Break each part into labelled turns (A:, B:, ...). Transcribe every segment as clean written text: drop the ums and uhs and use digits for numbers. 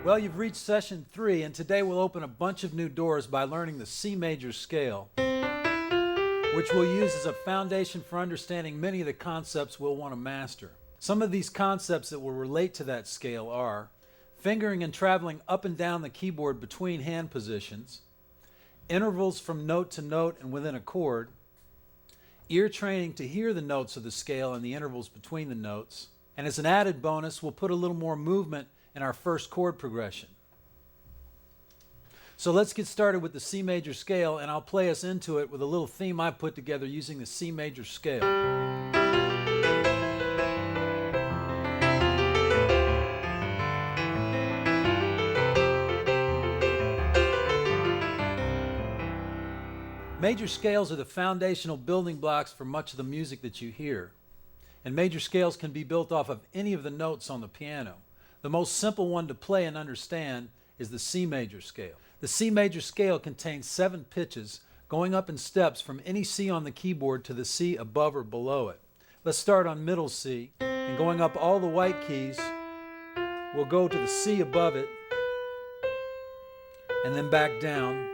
A: Well, you've reached session 3, and today we'll open a bunch of new doors by learning the C major scale, which we'll use as a foundation for understanding many of the concepts we'll want to master. Some of these concepts that will relate to that scale are fingering and traveling up and down the keyboard between hand positions, intervals from note to note and within a chord, ear training to hear the notes of the scale and the intervals between the notes, and as an added bonus, we'll put a little more movement in our first chord progression. So let's get started with the C major scale, and I'll play us into it with a little theme I put together using the C major scale. Major scales are the foundational building blocks for much of the music that you hear. And major scales can be built off of any of the notes on the piano. The most simple one to play and understand is the C major scale. The C major scale contains 7 pitches going up in steps from any C on the keyboard to the C above or below it. Let's start on middle C, and going up all the white keys, we'll go to the C above it, and then back down.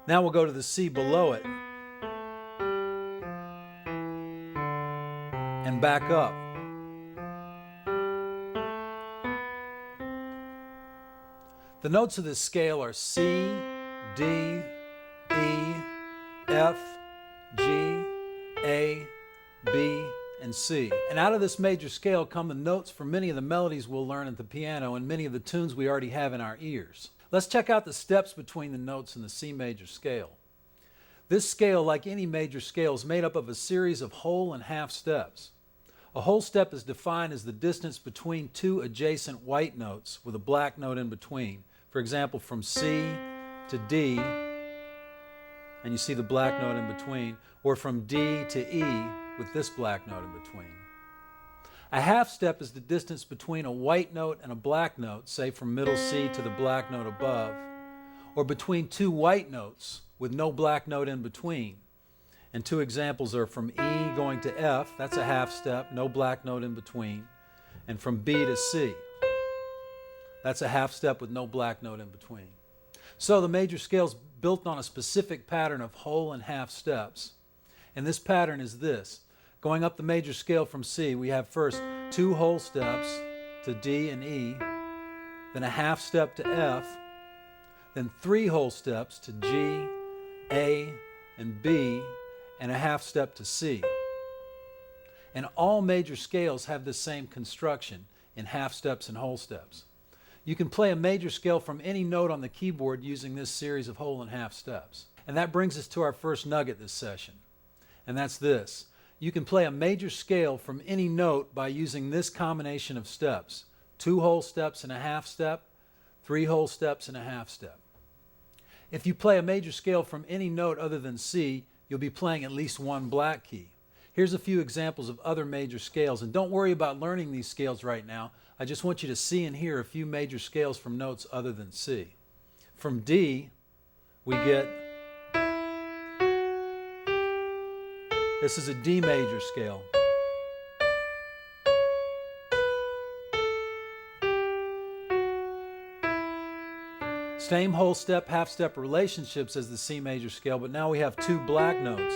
A: Now we'll go to the C below it, and back up. The notes of this scale are C, D, E, F, G, A, B, and C. And out of this major scale come the notes for many of the melodies we'll learn at the piano and many of the tunes we already have in our ears. Let's check out the steps between the notes in the C major scale. This scale, like any major scale, is made up of a series of whole and half steps. A whole step is defined as the distance between 2 adjacent white notes with a black note in between. For example, from C to D, and you see the black note in between, or from D to E with this black note in between. A half step is the distance between a white note and a black note, say from middle C to the black note above, or between 2 white notes with no black note in between. And 2 examples are from E going to F, that's a half step, no black note in between, and from B to C. That's a half step with no black note in between. So the major scale is built on a specific pattern of whole and half steps. And this pattern is this. Going up the major scale from C, we have first 2 whole steps to D and E, then a half step to F, then 3 whole steps to G, A, and B, and a half step to C. And all major scales have the same construction in half steps and whole steps. You can play a major scale from any note on the keyboard using this series of whole and half steps. And that brings us to our first nugget this session. And that's this. You can play a major scale from any note by using this combination of steps. 2 whole steps and a half step, 3 whole steps and a half step. If you play a major scale from any note other than C, you'll be playing at least 1 black key. Here's a few examples of other major scales, and don't worry about learning these scales right now. I just want you to see and hear a few major scales from notes other than C. From D, we get, this is a D major scale. Same whole step, half step relationships as the C major scale, but now we have 2 black notes.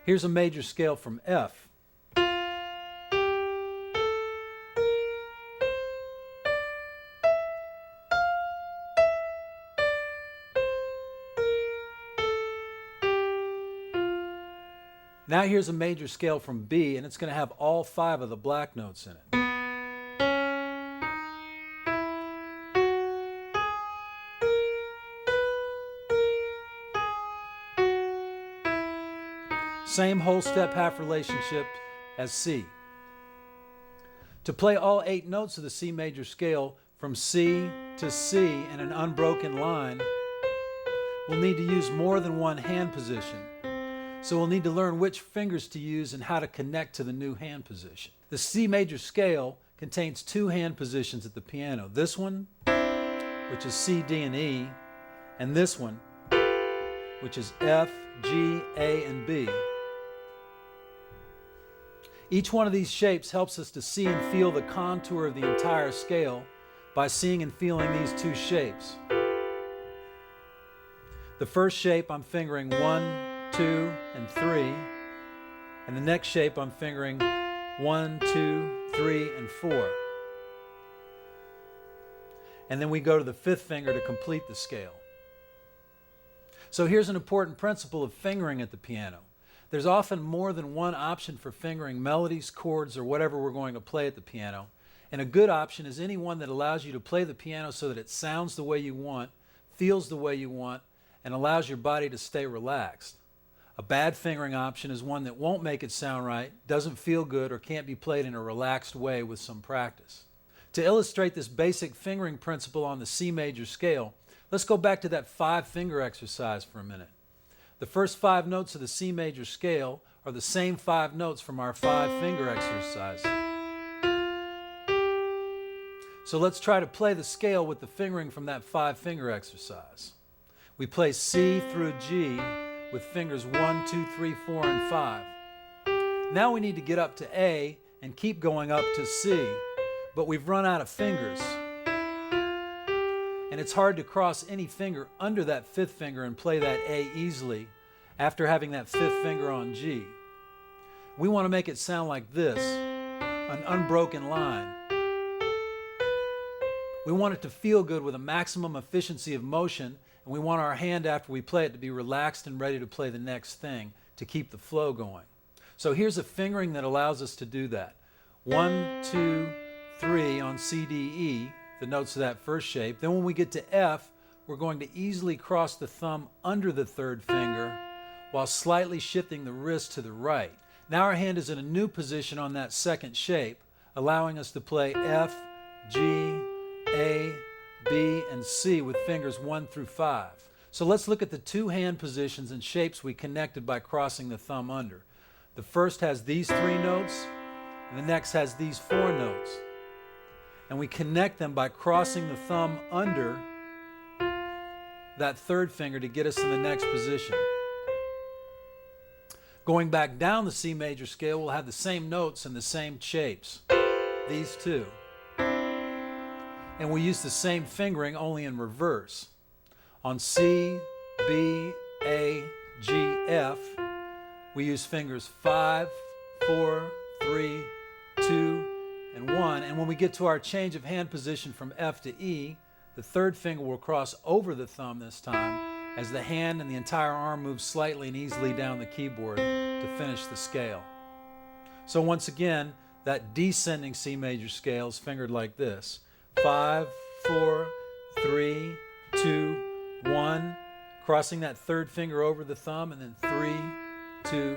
A: Here's a major scale from F. Now here's a major scale from B, and it's going to have all 5 of the black notes in it. Same whole step half relationship as C. To play all 8 notes of the C major scale from C to C in an unbroken line, we'll need to use more than one hand position. So we'll need to learn which fingers to use and how to connect to the new hand position. The C major scale contains 2 hand positions at the piano. This one, which is C, D, and E, and this one, which is F, G, A, and B. Each one of these shapes helps us to see and feel the contour of the entire scale by seeing and feeling these 2 shapes. The first shape I'm fingering 1, 2, and 3, and the next shape I'm fingering 1, 2, 3, and 4. And then we go to the 5th finger to complete the scale. So here's an important principle of fingering at the piano. There's often more than one option for fingering melodies, chords, or whatever we're going to play at the piano. And a good option is any one that allows you to play the piano so that it sounds the way you want, feels the way you want, and allows your body to stay relaxed. A bad fingering option is one that won't make it sound right, doesn't feel good, or can't be played in a relaxed way with some practice. To illustrate this basic fingering principle on the C major scale, let's go back to that 5-finger exercise for a minute. The first 5 notes of the C major scale are the same 5 notes from our 5-finger exercise. So let's try to play the scale with the fingering from that 5-finger exercise. We play C through G with fingers 1, 2, 3, 4, and 5. Now we need to get up to A and keep going up to C, but we've run out of fingers. And it's hard to cross any finger under that 5th finger and play that A easily after having that 5th finger on G. We want to make it sound like this, an unbroken line. We want it to feel good with a maximum efficiency of motion, and we want our hand after we play it to be relaxed and ready to play the next thing to keep the flow going. So here's a fingering that allows us to do that. 1, 2, 3 on C, D, E, the notes of that first shape. Then when we get to F, we're going to easily cross the thumb under the 3rd finger while slightly shifting the wrist to the right. Now our hand is in a new position on that 2nd shape, allowing us to play F, G, A, B, and C with fingers 1 through 5. So let's look at the 2 hand positions and shapes we connected by crossing the thumb under. The first has these 3 notes, and the next has these 4 notes. And we connect them by crossing the thumb under that 3rd finger to get us in the next position. Going back down the C major scale, we'll have the same notes and the same shapes, these 2. And we use the same fingering, only in reverse. On C, B, A, G, F, we use fingers 5, 4, 3, 2, and 1. And when we get to our change of hand position from F to E, the 3rd finger will cross over the thumb this time as the hand and the entire arm moves slightly and easily down the keyboard to finish the scale. So once again, that descending C major scale is fingered like this. 5, 4, 3, 2, 1, crossing that 3rd finger over the thumb, and then 3, 2,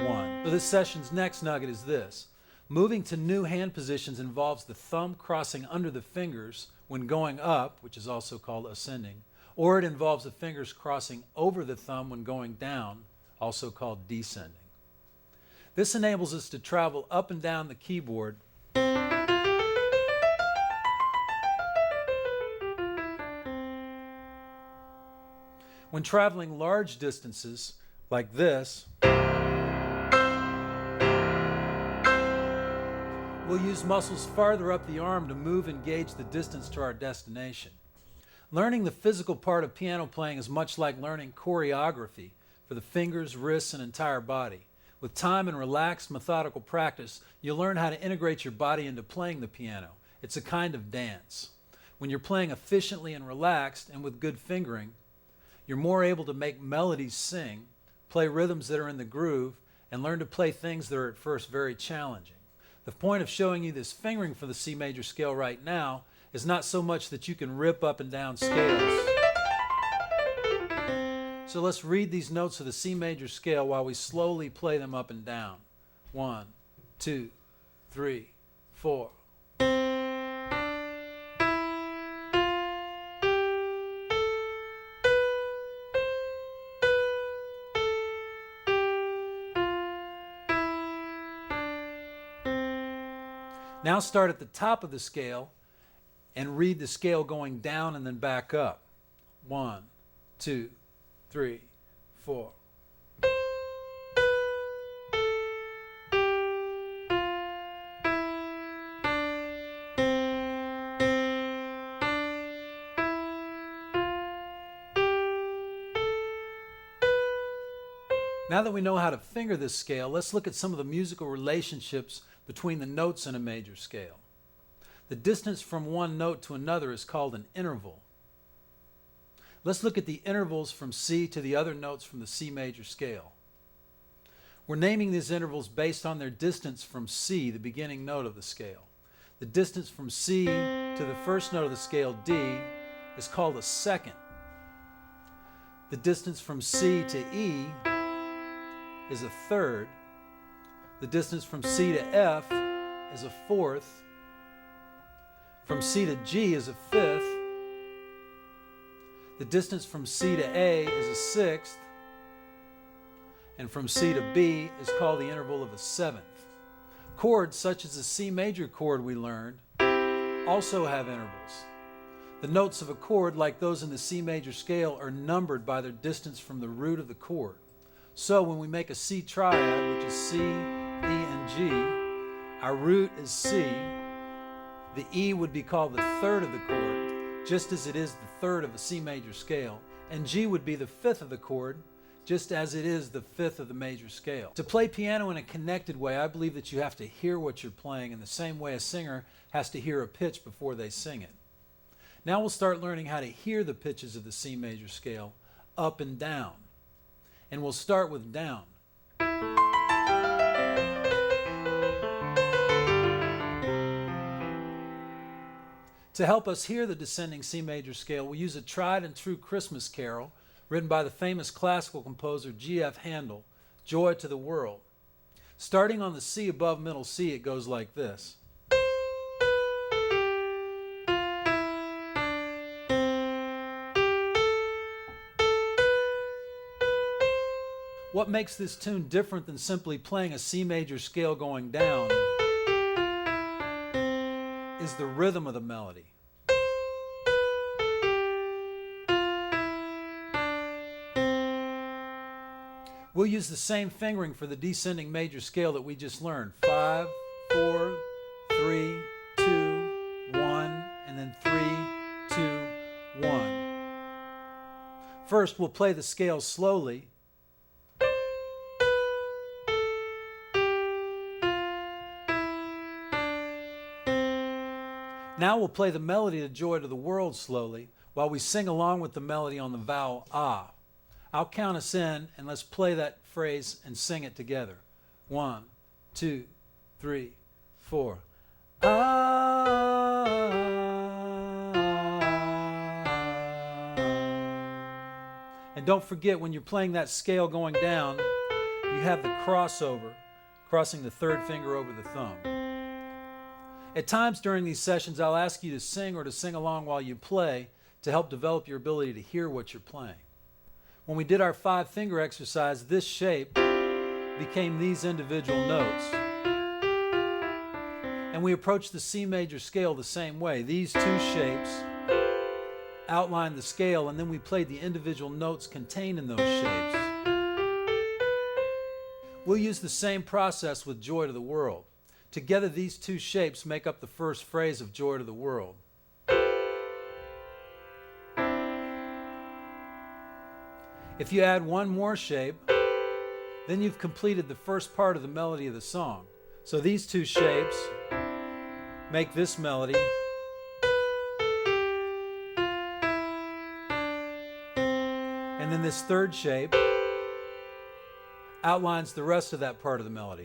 A: 1. So this session's next nugget is this. Moving to new hand positions involves the thumb crossing under the fingers when going up, which is also called ascending, or it involves the fingers crossing over the thumb when going down, also called descending. This enables us to travel up and down the keyboard when traveling large distances like this. We'll use muscles farther up the arm to move and gauge the distance to our destination. Learning the physical part of piano playing is much like learning choreography for the fingers, wrists, and entire body. With time and relaxed, methodical practice, you'll learn how to integrate your body into playing the piano. It's a kind of dance. When you're playing efficiently and relaxed and with good fingering, you're more able to make melodies sing, play rhythms that are in the groove, and learn to play things that are at first very challenging. The point of showing you this fingering for the C major scale right now is not so much that you can rip up and down scales. So let's read these notes of the C major scale while we slowly play them up and down. 1, 2, 3, 4. Now start at the top of the scale and read the scale going down and then back up. 1, 2, 3, 4. Now that we know how to finger this scale, let's look at some of the musical relationships between the notes in a major scale. The distance from one note to another is called an interval. Let's look at the intervals from C to the other notes from the C major scale. We're naming these intervals based on their distance from C, the beginning note of the scale. The distance from C to the first note of the scale, D, is called a second. The distance from C to E is a third. The distance from C to F is a fourth. From C to G is a fifth. The distance from C to A is a sixth. And from C to B is called the interval of a seventh. Chords such as the C major chord we learned also have intervals. The notes of a chord, like those in the C major scale, are numbered by their distance from the root of the chord. So when we make a C triad, which is C, E, and G, our root is C. The E would be called the third of the chord, just as it is the third of a C major scale, and G would be the fifth of the chord, just as it is the fifth of the major scale. To play piano in a connected way, I believe that you have to hear what you're playing in the same way a singer has to hear a pitch before they sing it. Now we'll start learning how to hear the pitches of the C major scale up and down. And we'll start with down. To help us hear the descending C major scale, we use a tried and true Christmas carol written by the famous classical composer G.F. Handel, Joy to the World. Starting on the C above middle C, it goes like this. What makes this tune different than simply playing a C major scale going down is the rhythm of the melody. We'll use the same fingering for the descending major scale that we just learned. 5, 4, 3, 2, 1, and then 3, 2, 1. First, we'll play the scale slowly. Now we'll play the melody to Joy to the World slowly while we sing along with the melody on the vowel ah. I'll count us in and let's play that phrase and sing it together. 1, 2, 3, 4. Ah. And don't forget, when you're playing that scale going down, you have the crossover, crossing the third finger over the thumb. At times during these sessions, I'll ask you to sing or to sing along while you play to help develop your ability to hear what you're playing. When we did our 5-finger exercise, this shape became these individual notes. And we approached the C major scale the same way. These two shapes outlined the scale, and then we played the individual notes contained in those shapes. We'll use the same process with Joy to the World. Together, these two shapes make up the first phrase of Joy to the World. If you add one more shape, then you've completed the first part of the melody of the song. So these two shapes make this melody. And then this third shape outlines the rest of that part of the melody.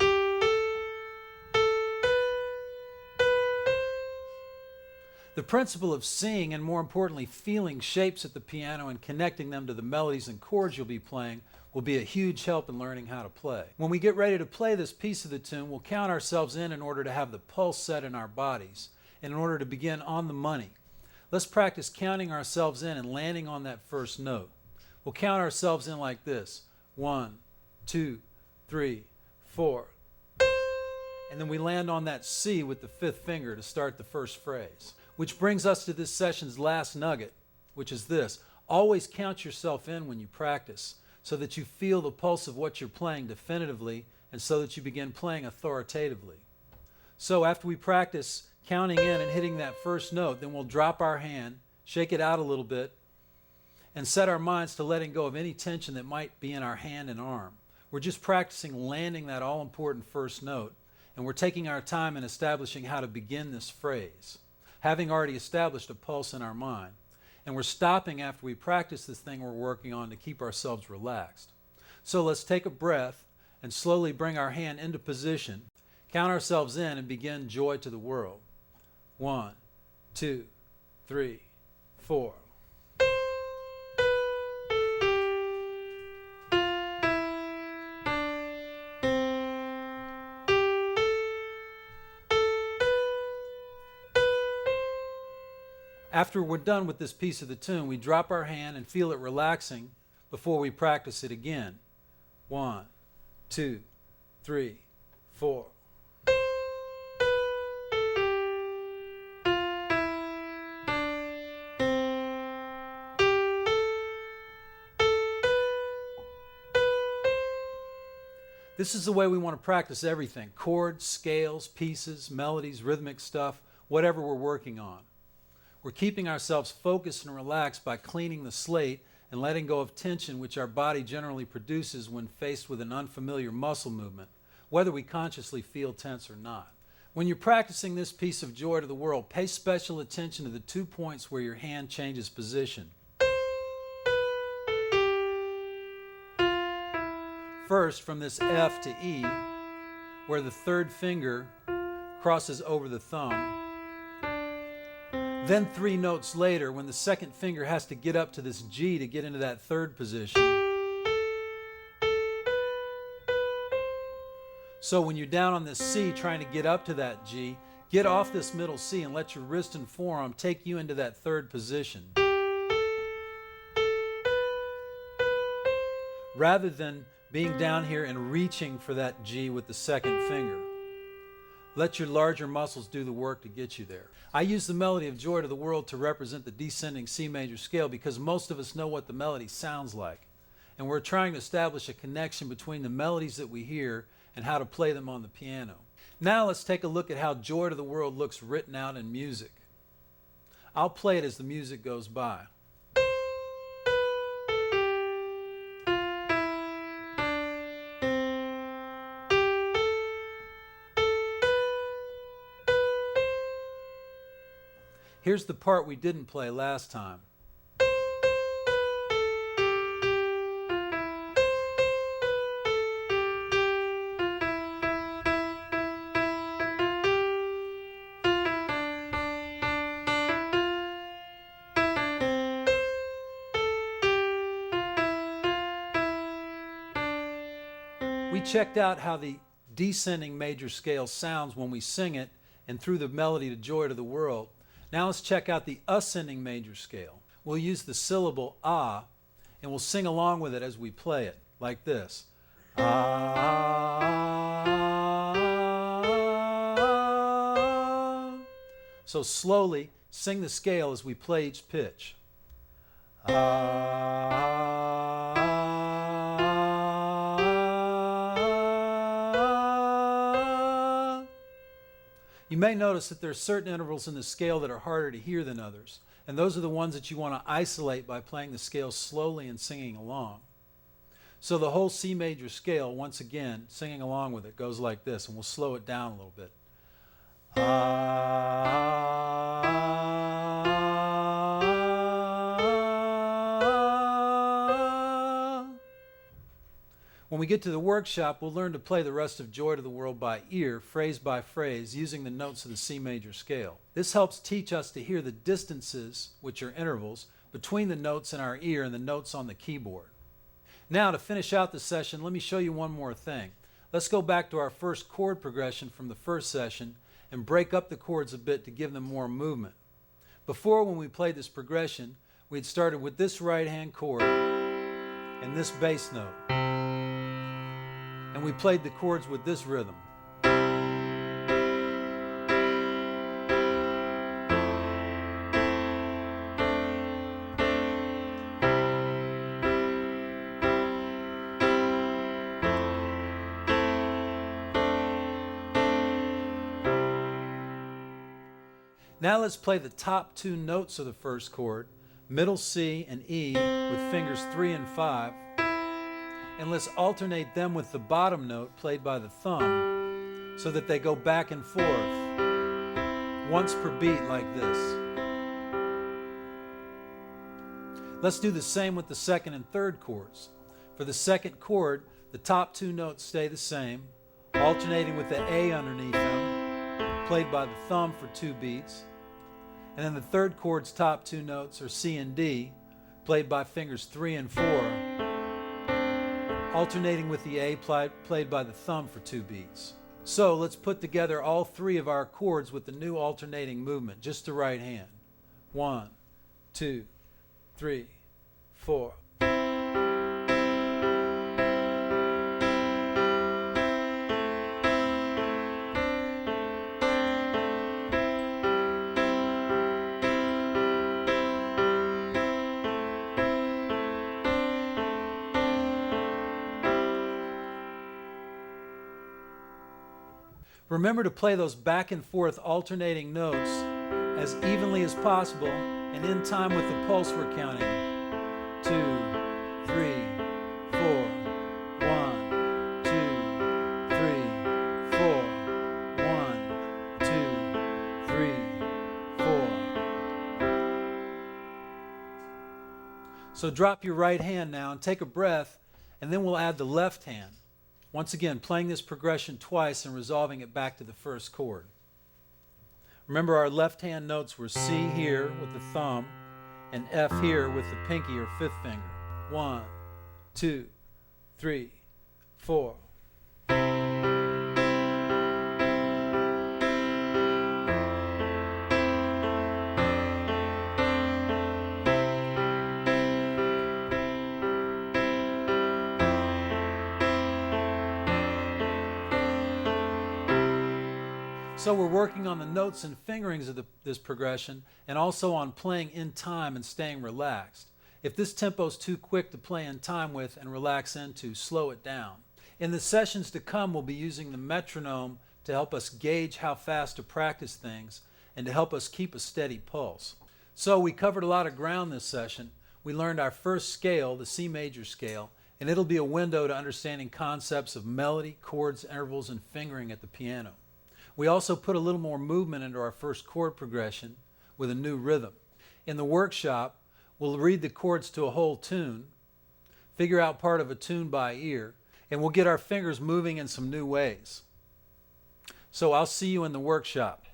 A: The principle of seeing and, more importantly, feeling shapes at the piano and connecting them to the melodies and chords you'll be playing will be a huge help in learning how to play. When we get ready to play this piece of the tune, we'll count ourselves in order to have the pulse set in our bodies and in order to begin on the money. Let's practice counting ourselves in and landing on that first note. We'll count ourselves in like this: 1, 2, 3, 4. And then we land on that C with the fifth finger to start the first phrase. Which brings us to this session's last nugget, which is this: always count yourself in when you practice so that you feel the pulse of what you're playing definitively and so that you begin playing authoritatively. So after we practice counting in and hitting that first note, then we'll drop our hand, shake it out a little bit, and set our minds to letting go of any tension that might be in our hand and arm. We're just practicing landing that all-important first note, and we're taking our time in establishing how to begin this phrase, having already established a pulse in our mind. And we're stopping after we practice this thing we're working on to keep ourselves relaxed. So let's take a breath and slowly bring our hand into position, count ourselves in, and begin Joy to the World. 1, 2, 3, 4. After we're done with this piece of the tune, we drop our hand and feel it relaxing before we practice it again. 1, 2, 3, 4. This is the way we want to practice everything: chords, scales, pieces, melodies, rhythmic stuff, whatever we're working on. We're keeping ourselves focused and relaxed by cleaning the slate and letting go of tension which our body generally produces when faced with an unfamiliar muscle movement, whether we consciously feel tense or not. When you're practicing this piece of Joy to the World, pay special attention to the 2 points where your hand changes position. First, from this F to E, where the third finger crosses over the thumb. Then 3 notes later, when the second finger has to get up to this G to get into that third position. So when you're down on this C trying to get up to that G, get off this middle C and let your wrist and forearm take you into that third position. Rather than being down here and reaching for that G with the second finger. Let your larger muscles do the work to get you there. I use the melody of Joy to the World to represent the descending C major scale because most of us know what the melody sounds like. And we're trying to establish a connection between the melodies that we hear and how to play them on the piano. Now let's take a look at how Joy to the World looks written out in music. I'll play it as the music goes by. Here's the part we didn't play last time. We checked out how the descending major scale sounds when we sing it and through the melody to Joy to the World. Now let's check out the ascending major scale. We'll use the syllable ah, and we'll sing along with it as we play it, like this. Ah. So slowly sing the scale as we play each pitch. Ah. You may notice that there are certain intervals in the scale that are harder to hear than others, and those are the ones that you want to isolate by playing the scale slowly and singing along. So the whole C major scale, once again, singing along with it, goes like this, and we'll slow it down a little bit. When we get to the workshop, we'll learn to play the rest of Joy to the World by ear, phrase by phrase, using the notes of the C major scale. This helps teach us to hear the distances, which are intervals, between the notes in our ear and the notes on the keyboard. Now, to finish out the session, let me show you one more thing. Let's go back to our first chord progression from the first session and break up the chords a bit to give them more movement. Before, when we played this progression, we had started with this right-hand chord and this bass note. And we played the chords with this rhythm. Now let's play the top two notes of the first chord, middle C and E, with fingers 3 and 5, and let's alternate them with the bottom note played by the thumb so that they go back and forth once per beat like this. Let's do the same with the second and third chords. For the second chord, the top two notes stay the same, alternating with the A underneath them, played by the thumb for 2 beats. And then the third chord's top two notes are C and D, played by fingers 3 and 4, alternating with the A played by the thumb for 2 beats. So let's put together all 3 of our chords with the new alternating movement, just the right hand. 1, 2, 3, 4. Remember to play those back and forth alternating notes as evenly as possible and in time with the pulse we're counting. 2, 3, 4. 1, 2, 3, 4. 1, 2, 3, 4. So drop your right hand now and take a breath, and then we'll add the left hand. Once again, playing this progression twice and resolving it back to the first chord. Remember, our left hand notes were C here with the thumb and F here with the pinky or 5th finger. 1, 2, 3, 4. So we're working on the notes and fingerings of this progression and also on playing in time and staying relaxed. If this tempo is too quick to play in time with and relax into, slow it down. In the sessions to come, we'll be using the metronome to help us gauge how fast to practice things and to help us keep a steady pulse. So we covered a lot of ground this session. We learned our first scale, the C major scale, and it'll be a window to understanding concepts of melody, chords, intervals, and fingering at the piano. We also put a little more movement into our first chord progression with a new rhythm. In the workshop, we'll read the chords to a whole tune, figure out part of a tune by ear, and we'll get our fingers moving in some new ways. So I'll see you in the workshop.